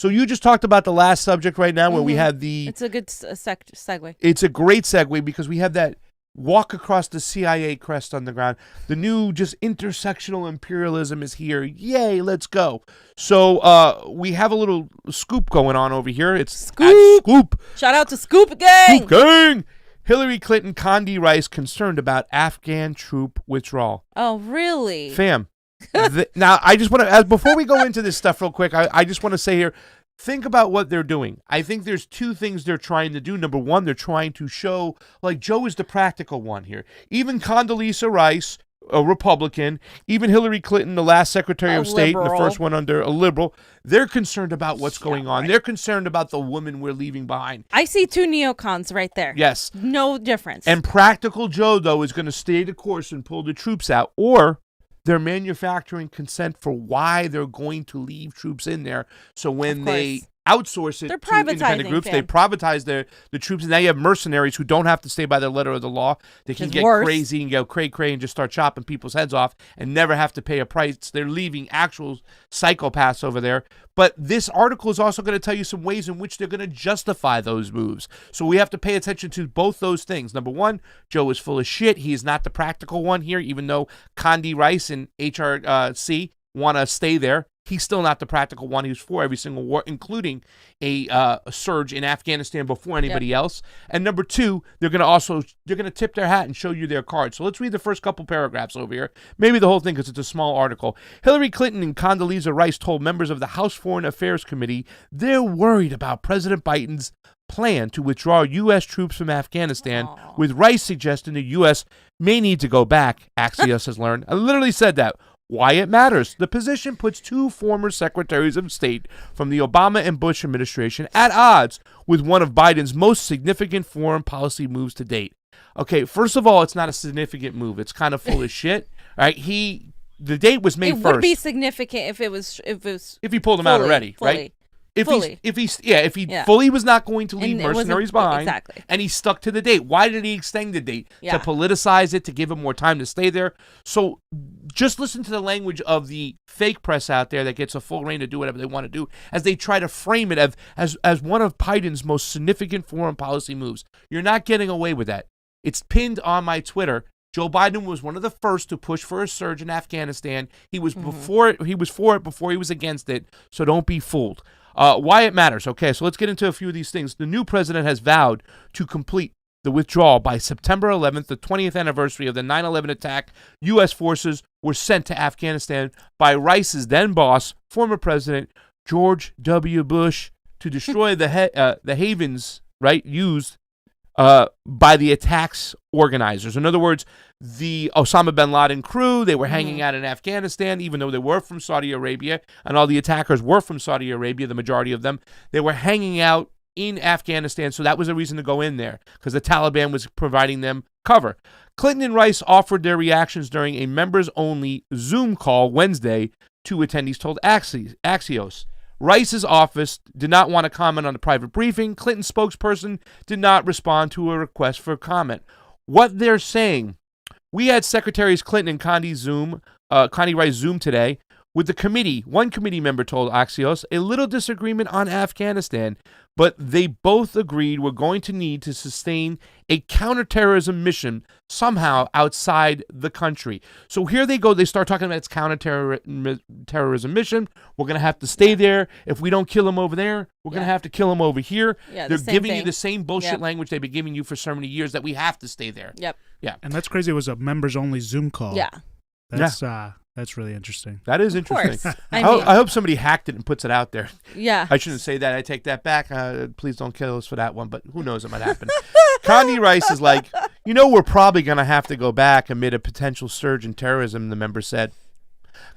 So you just talked about the last subject right now where we had the... It's a good segue. It's a great segue because we have that walk across the CIA crest on the ground. The new just intersectional imperialism is here. Yay, let's go. So we have a little scoop going on over here. It's Scoop. Shout out to Scoop Gang. Scoop Gang. Hillary Clinton, Condi Rice concerned about Afghan troop withdrawal. Oh, really? Fam. Now, I just want to, before we go into this stuff real quick, I just want to say here, think about what they're doing. I think there's two things they're trying to do. Number one, they're trying to show, like, Joe is the practical one here. Even Condoleezza Rice, a Republican, even Hillary Clinton, the last Secretary of State, and the first one under a liberal, they're concerned about what's going on. Right. They're concerned about the woman we're leaving behind. I see two neocons right there. Yes. No difference. And practical Joe, though, is going to stay the course and pull the troops out, or... they're manufacturing consent for why they're going to leave troops in there. So when they outsource it to independent groups, they privatize the troops. And now you have mercenaries who don't have to stay by the letter of the law. They can get crazy and go cray-cray and just start chopping people's heads off and never have to pay a price. They're leaving actual psychopaths over there. But this article is also going to tell you some ways in which they're going to justify those moves. So we have to pay attention to both those things. Number one, Joe is full of shit. He is not the practical one here, even though Condi Rice and HRC want to stay there. He's still not the practical one. He was for every single war, including a surge in Afghanistan before anybody else. And number two, they're going to tip their hat and show you their cards. So let's read the first couple paragraphs over here. Maybe the whole thing because it's a small article. Hillary Clinton and Condoleezza Rice told members of the House Foreign Affairs Committee they're worried about President Biden's plan to withdraw U.S. troops from Afghanistan, with Rice suggesting the U.S. may need to go back, Axios has learned. I literally said that. Why it matters. The position puts two former secretaries of state from the Obama and Bush administration at odds with one of Biden's most significant foreign policy moves to date. Okay, first of all, it's not a significant move. It's kind of full of shit. Right? The date was May 1st. It would be significant if he pulled them out already, right? If he fully was not going to leave mercenaries behind, and he stuck to the date. Why did he extend the date? To politicize it, to give him more time to stay there. So just listen to the language of the fake press out there that gets a full reign to do whatever they want to do, as they try to frame it as one of Biden's most significant foreign policy moves. You're not getting away with that. It's pinned on my Twitter. Joe Biden was one of the first to push for a surge in Afghanistan. He was for it before he was against it. So don't be fooled. Why it matters. Okay, so let's get into a few of these things. The new president has vowed to complete the withdrawal by September 11th, the 20th anniversary of the 9/11 attack. U.S. forces were sent to Afghanistan by Rice's then boss, former President George W. Bush, to destroy the havens, right, used by the attack's organizers. In other words, the Osama bin Laden crew, they were hanging out in Afghanistan, even though they were from Saudi Arabia, and all the attackers were from Saudi Arabia, the majority of them. They were hanging out in Afghanistan, so that was a reason to go in there, because the Taliban was providing them cover. Clinton and Rice offered their reactions during a members-only Zoom call Wednesday to attendees, told Axios. Rice's office did not want to comment on the private briefing. Clinton's spokesperson did not respond to a request for comment. What they're saying, we had Secretaries Clinton and Condi Rice Zoom today with the committee. One committee member told Axios a little disagreement on Afghanistan, but they both agreed we're going to need to sustain a counterterrorism mission somehow outside the country. So here they go. They start talking about its counterterrorism mission. We're going to have to stay there. If we don't kill them over there, we're going to have to kill them over here. Yeah, they're giving you the same bullshit language they've been giving you for so many years that we have to stay there. Yep. Yeah. And that's crazy. It was a members-only Zoom call. Yeah. That's really interesting. That is interesting. I hope somebody hacked it and puts it out there. Yeah. I shouldn't say that. I take that back. Please don't kill us for that one, but who knows what might happen. Condi Rice is like, we're probably going to have to go back amid a potential surge in terrorism, the member said.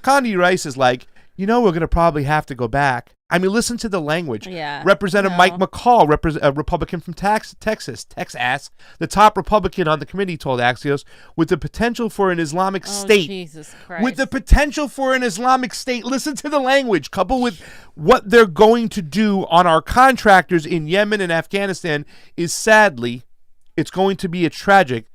Condi Rice is like, we're going to probably have to go back. I mean, listen to the language. Yeah. Representative Mike McCall, a Republican from Texas, the top Republican on the committee, told Axios, with the potential for an Islamic state. Jesus Christ. With the potential for an Islamic state. Listen to the language, coupled with what they're going to do on our contractors in Yemen and Afghanistan is sadly, it's going to be a tragic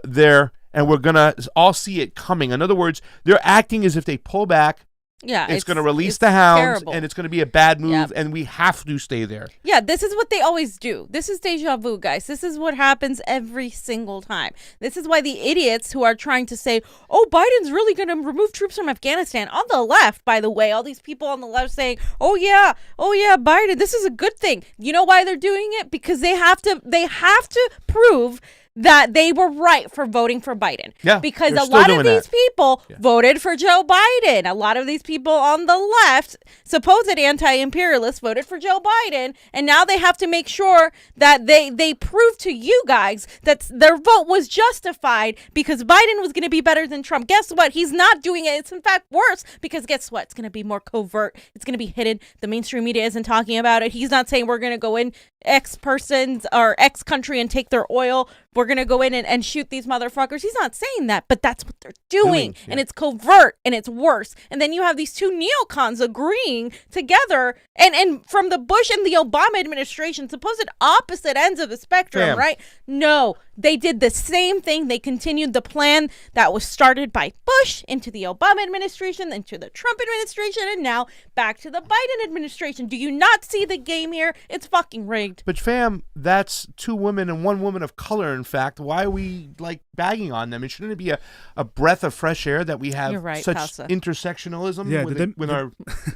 there, and we're going to all see it coming. In other words, they're acting as if they pull back, Yeah, it's going to release the hounds, terrible. and it's going to be a bad move, and we have to stay there. Yeah, this is what they always do. This is deja vu, guys. This is what happens every single time. This is why the idiots who are trying to say, oh, Biden's really going to remove troops from Afghanistan. On the left, by the way, all these people on the left saying, oh, yeah, Biden, this is a good thing. You know why they're doing it? Because they have to prove that they were right for voting for Biden. Yeah, because a lot of these people voted for Joe Biden. A lot of these people on the left, supposed anti-imperialists, voted for Joe Biden. And now they have to make sure that they prove to you guys that their vote was justified because Biden was going to be better than Trump. Guess what? He's not doing it. It's in fact worse because guess what? It's going to be more covert. It's going to be hidden. The mainstream media isn't talking about it. He's not saying we're going to go in X persons or X country and take their oil. We're going to go in and shoot these motherfuckers. He's not saying that, but that's what they're doing. And it's covert and it's worse. And then you have these two neocons agreeing together and from the Bush and the Obama administration, supposed opposite ends of the spectrum, right? No, they did the same thing. They continued the plan that was started by Bush into the Obama administration, into the Trump administration, and now back to the Biden administration. Do you not see the game here? It's fucking rigged. But fam, that's two women and one woman of color, in fact. Why are we like bagging on them? And shouldn't it be a breath of fresh air that we have such intersectionalism with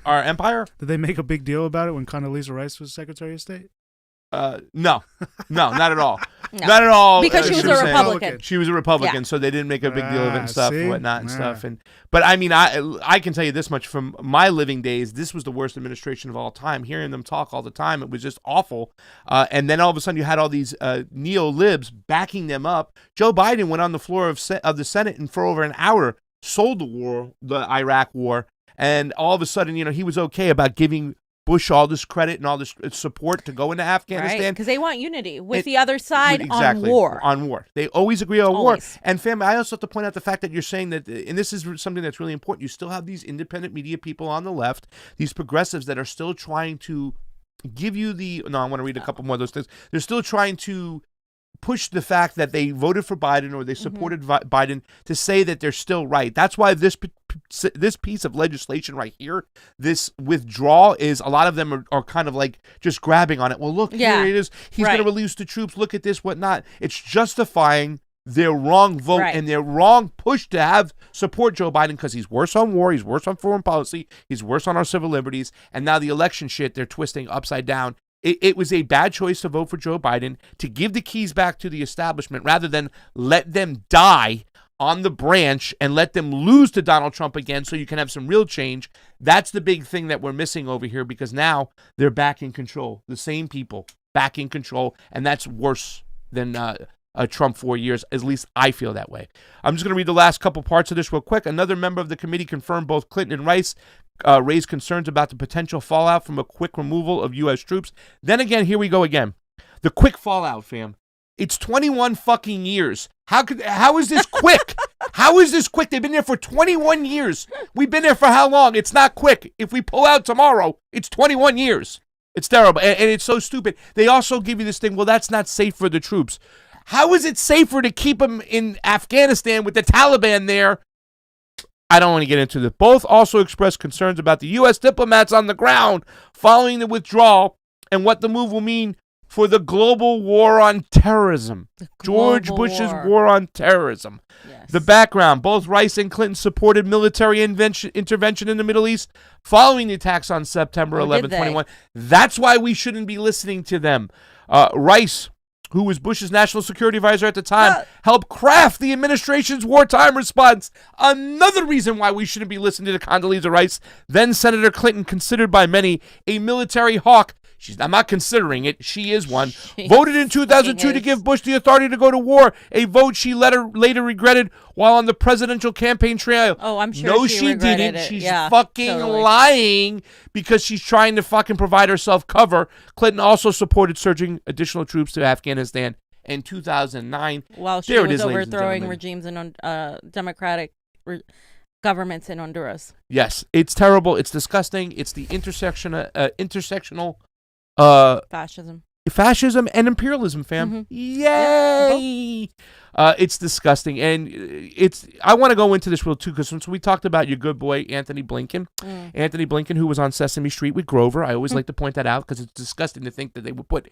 our empire? Did they make a big deal about it when Condoleezza Rice was Secretary of State? No, not at all. No. Not at all. Because she was a Republican. She was a Republican, so they didn't make a big deal of it and stuff and whatnot and stuff. But I mean, I can tell you this much from my living days: this was the worst administration of all time. Hearing them talk all the time, it was just awful. And then all of a sudden, you had all these neo-libs backing them up. Joe Biden went on the floor of the Senate and for over an hour sold the Iraq war, and all of a sudden, he was okay about giving Bush all this credit and all this support to go into Afghanistan. Right, because they want unity with the other side on war. On war. They always agree on war. And family, I also have to point out the fact that you're saying that, and this is something that's really important, you still have these independent media people on the left, these progressives that are still trying to give you I want to read a couple more of those things. They're still trying to push the fact that they voted for Biden or they supported Biden to say that they're still right. That's why this piece of legislation right here, this withdrawal, is a lot of them are kind of like just grabbing on it. Well, look, here it is. He's going to release the troops. Look at this, whatnot. It's justifying their wrong vote and their wrong push to have support Joe Biden because he's worse on war, he's worse on foreign policy, he's worse on our civil liberties, and now the election shit they're twisting upside down. It was a bad choice to vote for Joe Biden, to give the keys back to the establishment rather than let them die on the branch and let them lose to Donald Trump again so you can have some real change. That's the big thing that we're missing over here because now they're back in control. The same people back in control, and that's worse than Trump 4 years. At least I feel that way. I'm just going to read the last couple parts of this real quick. Another member of the committee confirmed both Clinton and Rice raised concerns about the potential fallout from a quick removal of U.S. troops. Then again, here we go again. The quick fallout, fam. It's 21 fucking years. How is this quick? How is this quick? They've been there for 21 years. We've been there for how long? It's not quick. If we pull out tomorrow, it's 21 years. It's terrible. And it's so stupid. They also give you this thing, well, that's not safe for the troops. How is it safer to keep them in Afghanistan with the Taliban there? I don't want to get into this. Both also expressed concerns about the U.S. diplomats on the ground following the withdrawal and what the move will mean for the global war on terrorism. George Bush's war on terrorism. Yes. The background, both Rice and Clinton supported military intervention in the Middle East following the attacks on September 11, 21. That's why we shouldn't be listening to them. Rice, who was Bush's national security advisor at the time, helped craft the administration's wartime response. Another reason why we shouldn't be listening to Condoleezza Rice. Then Senator Clinton, considered by many a military hawk. I'm not considering it. She is one. Voted in 2002 to give Bush the authority to go to war, a vote she later regretted while on the presidential campaign trail. Oh, I'm sure no, she didn't. She's fucking lying because she's trying to fucking provide herself cover. Clinton also supported surging additional troops to Afghanistan in 2009. While she was overthrowing regimes in democratic governments in Honduras. Yes, it's terrible. It's disgusting. It's the intersectional fascism. fascism and imperialism, fam. Mm-hmm. Yay! It's disgusting, and I want to go into this real too, because since we talked about your good boy Anthony Blinken, who was on Sesame Street with Grover, I always like to point that out because it's disgusting to think that they would put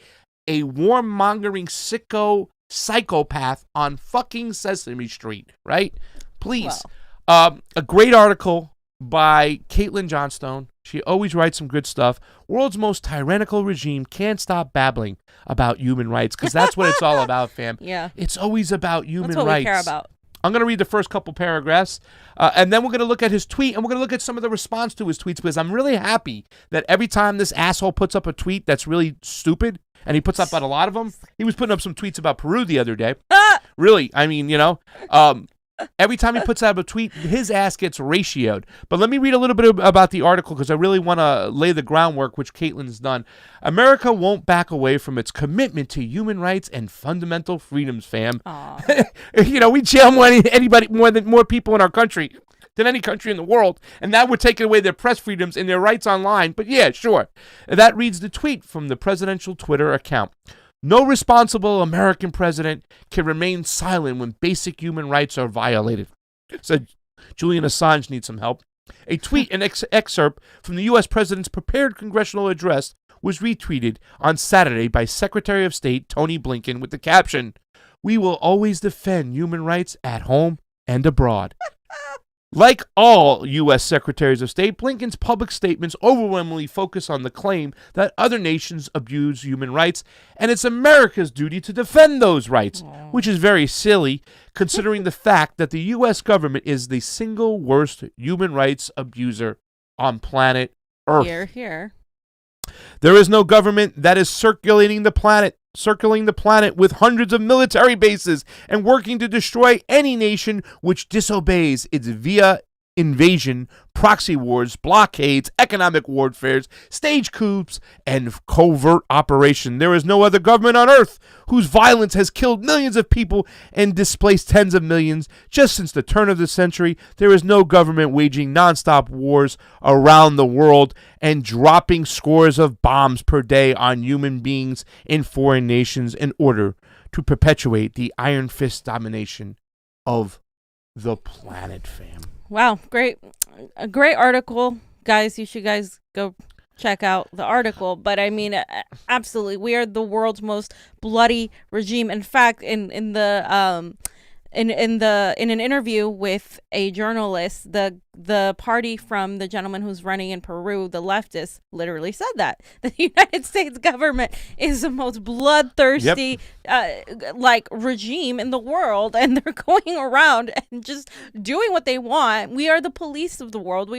a warmongering sicko psychopath on fucking Sesame Street, right? Please. Wow. A great article by Caitlin Johnstone. She always writes some good stuff. World's most tyrannical regime can't stop babbling about human rights, because that's what it's all about, fam. Yeah. It's always about human rights. That's what we care about. I'm going to read the first couple paragraphs, and then we're going to look at his tweet, and we're going to look at some of the response to his tweets, because I'm really happy that every time this asshole puts up a tweet that's really stupid, and he puts up a lot of them. He was putting up some tweets about Peru the other day. Really, I mean, every time he puts out a tweet, his ass gets ratioed. But let me read a little bit about the article, because I really want to lay the groundwork, which Caitlin's done. America won't back away from its commitment to human rights and fundamental freedoms, fam. We jail more people in our country than any country in the world, and now we're taking away their press freedoms and their rights online. But yeah, sure. That reads the tweet from the presidential Twitter account. No responsible American president can remain silent when basic human rights are violated. Said Julian Assange needs some help. A tweet, an excerpt from the U.S. president's prepared congressional address, was retweeted on Saturday by Secretary of State Tony Blinken with the caption, "We will always defend human rights at home and abroad." Like all U.S. Secretaries of State, Blinken's public statements overwhelmingly focus on the claim that other nations abuse human rights, and it's America's duty to defend those rights, which is very silly, considering the fact that the U.S. government is the single worst human rights abuser on planet Earth. Hear, hear. There is no government that is circling the planet with hundreds of military bases and working to destroy any nation which disobeys its via invasion, proxy wars, blockades, economic warfares, stage coups, and covert operation. There is no other government on earth whose violence has killed millions of people and displaced tens of millions. Just since the turn of the century, there is no government waging nonstop wars around the world and dropping scores of bombs per day on human beings in foreign nations in order to perpetuate the iron fist domination of the planet, fam. Wow, a great article, guys. You should go check out the article. But I mean, absolutely, we are the world's most bloody regime. In fact, in an interview with a journalist, the party from the gentleman who's running in Peru, the leftist, literally said that the United States government is the most bloodthirsty regime in the world, and they're going around and just doing what they want. We are the police of the world.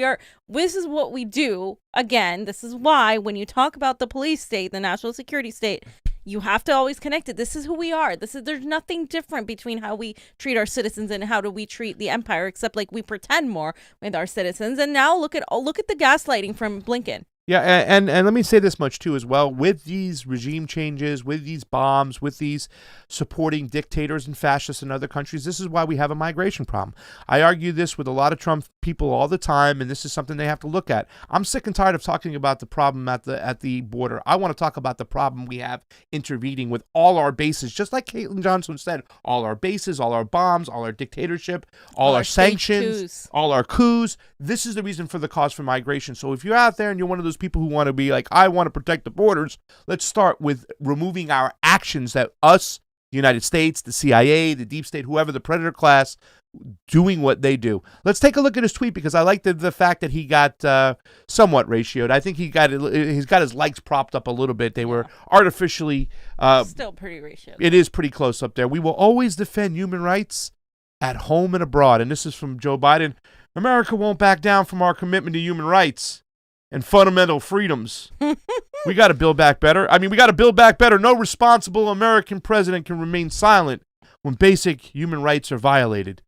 This is what we do. Again, this is why when you talk about the police state, the national security state, you have to always connect it. This is who we are. There's nothing different between how we treat our citizens and how do we treat the empire, except like we pretend more with our citizens. And now look at the gaslighting from Blinken. Yeah, and let me say this much too as well. With these regime changes, with these bombs, with these supporting dictators and fascists in other countries, this is why we have a migration problem. I argue this with a lot of Trump people all the time, and this is something they have to look at. I'm sick and tired of talking about the problem at the border. I want to talk about the problem we have intervening with all our bases, just like Caitlin Johnson said, all our bases, all our bombs, all our dictatorship, all our sanctions, all our coups. This is the reason for the cause for migration. So if you're out there and you're one of those people who want to be like, I want to protect the borders, let's start with removing our actions that us, the United States, the CIA, the deep state, whoever, the predator class, doing what they do. Let's take a look at his tweet, because I like the fact that he got somewhat ratioed. I think he's got his likes propped up a little bit. They were artificially still pretty ratioed. It is pretty close up there. We will always defend human rights at home and abroad. And this is from Joe Biden. America won't back down from our commitment to human rights and fundamental freedoms. We got to build back better. We got to build back better. No responsible American president can remain silent when basic human rights are violated.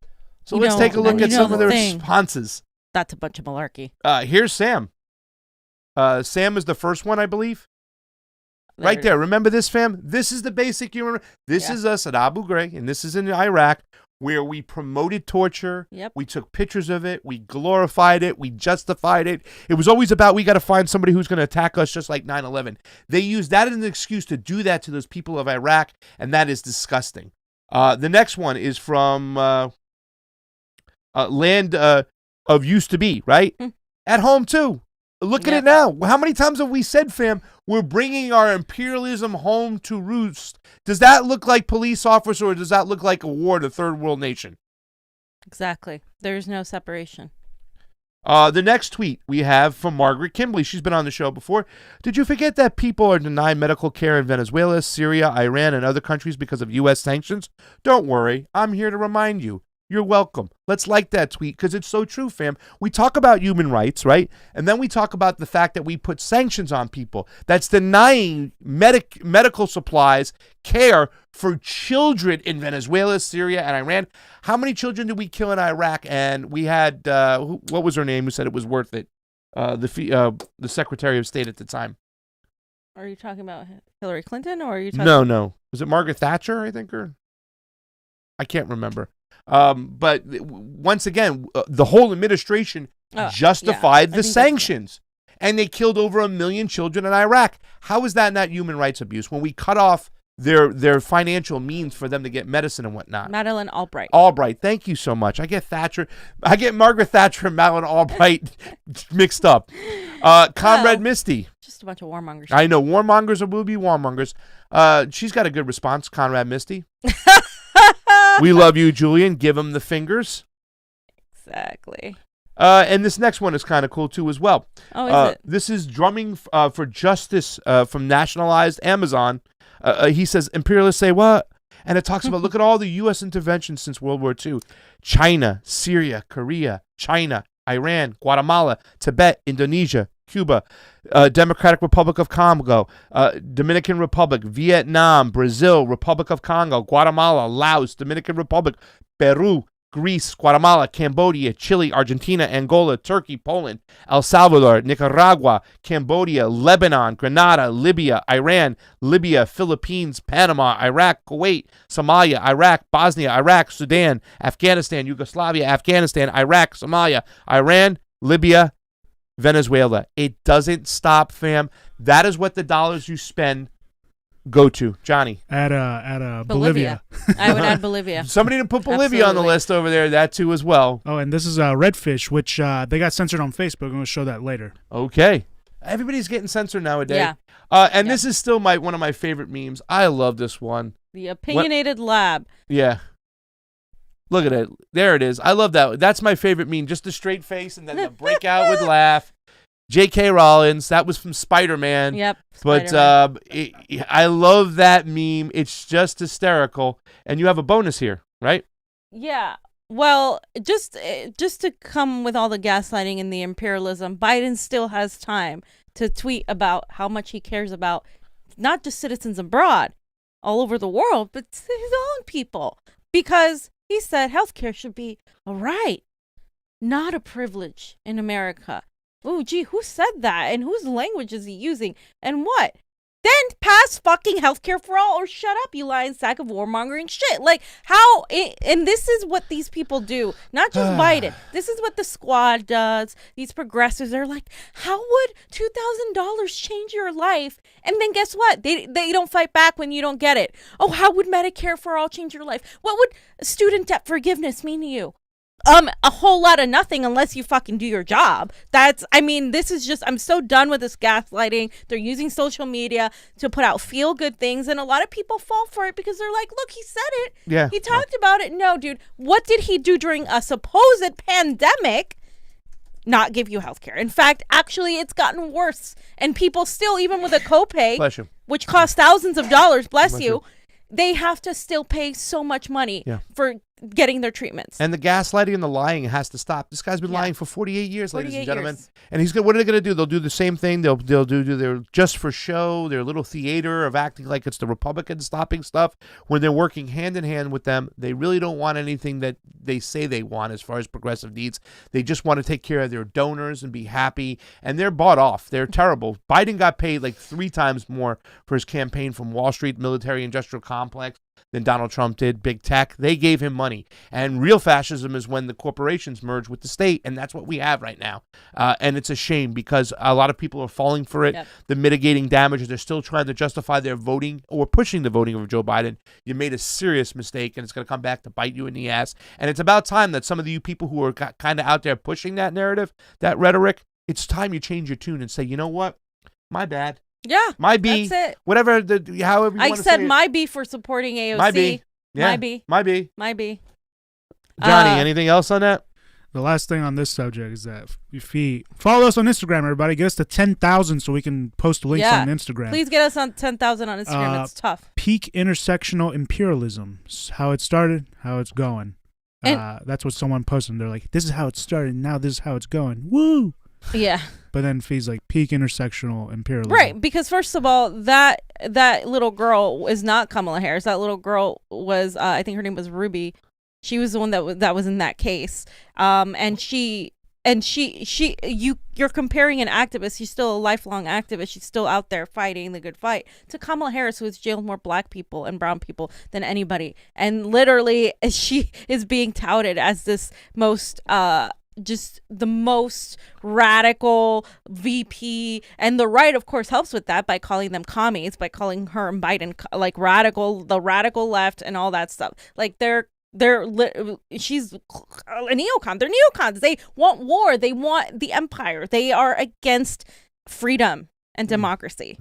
So let's take a look at some of their responses. That's a bunch of malarkey. Here's Sam. Sam is the first one, I believe. Right there. Remember this, fam? This is the basic human. This is us at Abu Ghraib, and this is in Iraq. where we promoted torture. Yep. We took pictures of it. We glorified it. We justified it. It was always about we got to find somebody who's going to attack us, just like 9/11. They used that as an excuse to do that to those people of Iraq, and that is disgusting. The next one is from Land of Used to Be, right? At home, too. Look at it now. How many times have we said, fam, we're bringing our imperialism home to roost? Does that look like police officer, or does that look like a war to third world nation? Exactly. There's no separation. The next tweet we have from Margaret Kimberly. She's been on the show before. Did you forget that people are denied medical care in Venezuela, Syria, Iran, and other countries because of U.S. sanctions? Don't worry. I'm here to remind you. You're welcome. Let's like that tweet because it's so true, fam. We talk about human rights, right? And then we talk about the fact that we put sanctions on people. That's denying medical supplies, care for children in Venezuela, Syria, and Iran. How many children did we kill in Iraq? And we had, what was her name who said it was worth it? The Secretary of State at the time. Are you talking about Hillary Clinton or are you talking No. Was it Margaret Thatcher, I think? Or I can't remember. But once again, the whole administration justified the sanctions, and they killed over 1 million children in Iraq. How is that not human rights abuse when we cut off their financial means for them to get medicine and whatnot? Madeleine Albright. Albright, thank you so much. I get Margaret Thatcher and Madeleine Albright mixed up. Comrade Misty. Just a bunch of warmongers. I know, warmongers or will be warmongers. She's got a good response, Conrad Misty. We love you, Julian. Give him the fingers. Exactly. And this next one is kind of cool, too, as well. Oh, is it? This is Drumming for Justice from Nationalized Amazon. He says, imperialists say what? And it talks about, look at all the U.S. interventions since World War II. China, Syria, Korea, China, Iran, Guatemala, Tibet, Indonesia, Cuba, Democratic Republic of Congo, Dominican Republic, Vietnam, Brazil, Republic of Congo, Guatemala, Laos, Dominican Republic, Peru, Greece, Guatemala, Cambodia, Chile, Argentina, Angola, Turkey, Poland, El Salvador, Nicaragua, Cambodia, Lebanon, Grenada, Libya, Iran, Libya, Philippines, Panama, Iraq, Kuwait, Somalia, Iraq, Bosnia, Iraq, Sudan, Afghanistan, Yugoslavia, Afghanistan, Iraq, Somalia, Iran, Libya, Venezuela. It doesn't stop, fam. That is what the dollars you spend go to. Johnny. At Bolivia. I would add Bolivia. Somebody didn't put Bolivia on the list over there. That too as well. Oh, and this is Redfish, which they got censored on Facebook. I'm going to show that later. Okay. Everybody's getting censored nowadays. Yeah. And this is still one of my favorite memes. I love this one. The opinionated lab. Yeah. Look at it. There it is. I love that. That's my favorite meme. Just the straight face and then the breakout with laugh. J.K. Rowling. That was from Spider-Man. Yep. But I love that meme. It's just hysterical. And you have a bonus here, right? Yeah. Well, just to come with all the gaslighting and the imperialism, Biden still has time to tweet about how much he cares about not just citizens abroad, all over the world, but his own people. Because he said healthcare should be a right, not a privilege in America. Oh, gee, who said that? And whose language is he using? And what? Then pass fucking healthcare for all or shut up, you lying sack of warmongering shit. Like, how? And this is what these people do. Not just Biden. This is what the squad does. These progressives are like, how would $2,000 change your life? And then guess what? They don't fight back when you don't get it. Oh, how would Medicare for all change your life? What would student debt forgiveness mean to you? A whole lot of nothing unless you fucking do your job. This is just, I'm so done with this gaslighting. They're using social media to put out feel-good things, and a lot of people fall for it because they're like, look, he said it. Yeah. He talked about it. No, dude, what did he do during a supposed pandemic? Not give you health care. In fact, actually, it's gotten worse, and people still, even with a copay, bless you, which costs thousands of dollars, bless you, they have to still pay so much money for getting their treatments. And the gaslighting and the lying has to stop. This guy's been lying for 48 years, ladies and gentlemen. And he's what are they going to do? They'll do the same thing. They'll do their just for show, their little theater of acting like it's the Republicans stopping stuff when they're working hand in hand with them. They really don't want anything that they say they want as far as progressive needs. They just want to take care of their donors and be happy. And they're bought off. They're terrible. Biden got paid like 3 times more for his campaign from Wall Street Military Industrial Complex. than Donald Trump did, big tech. They gave him money. And real fascism is when the corporations merge with the state, and that's what we have right now. And it's a shame because a lot of people are falling for it. Yep. The mitigating damages, they're still trying to justify their voting or pushing the voting of Joe Biden. You made a serious mistake, and it's going to come back to bite you in the ass. And it's about time that some of you people who are kind of out there pushing that narrative, that rhetoric, it's time you change your tune and say, you know what? My bad. Yeah, my B. That's it. Whatever, however you want to say it. I said my B for supporting AOC. My B. Yeah. My B. My B. My B. Johnny, anything else on that? The last thing on this subject is that if you follow us on Instagram, everybody, get us to 10,000 so we can post links on Instagram. Please get us on 10,000 on Instagram. It's tough. Peak intersectional imperialism. How it started, how it's going. That's what someone posted. They're like, this is how it started. Now this is how it's going. Woo! Yeah. But then feels like peak intersectional imperialism. Right, because first of all, that little girl is not Kamala Harris. That little girl was, I think her name was Ruby. She was the one that was in that case. And you're comparing an activist. She's still a lifelong activist. She's still out there fighting the good fight, to Kamala Harris, who has jailed more black people and brown people than anybody. And literally, she is being touted as this most just the most radical VP, and the right of course helps with that by calling them commies, by calling her and Biden like the radical left and all that stuff. Like she's a neocon. They're neocons. They want war. They want the empire. They are against freedom and democracy.